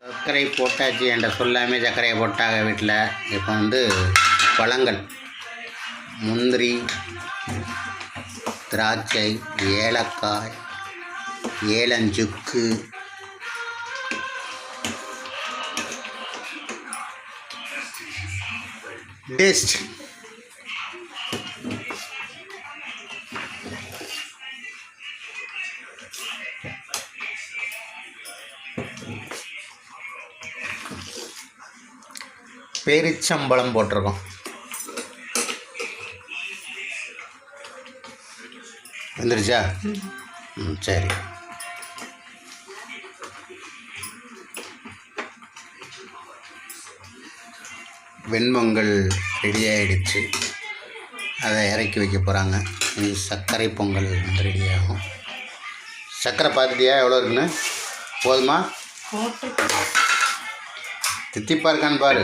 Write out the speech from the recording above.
சர்க்கரை போட்டாச்சு என்ற சொல்லாமே சர்க்கரையை போட்டாங்க வீட்டில். இப்போ வந்து பழங்கள் முந்திரி, திராட்சை, ஏலக்காய், ஏலஞ்சுக்கு, டேஸ்ட் பேரிச்சம்பழம் போட்டிருக்கோம். வந்துருச்சா? சரி. வெண்பொங்கல் ரெடி ஆகிடுச்சு. அதை இறக்கி வைக்க போகிறாங்க. இது சர்க்கரை பொங்கல் வந்து ரெடி ஆகும். சர்க்கரை பார்த்துட்டியா எவ்வளோ இருக்குன்னு? போதுமா? தித்திப்பா இருக்கான்னு பாரு.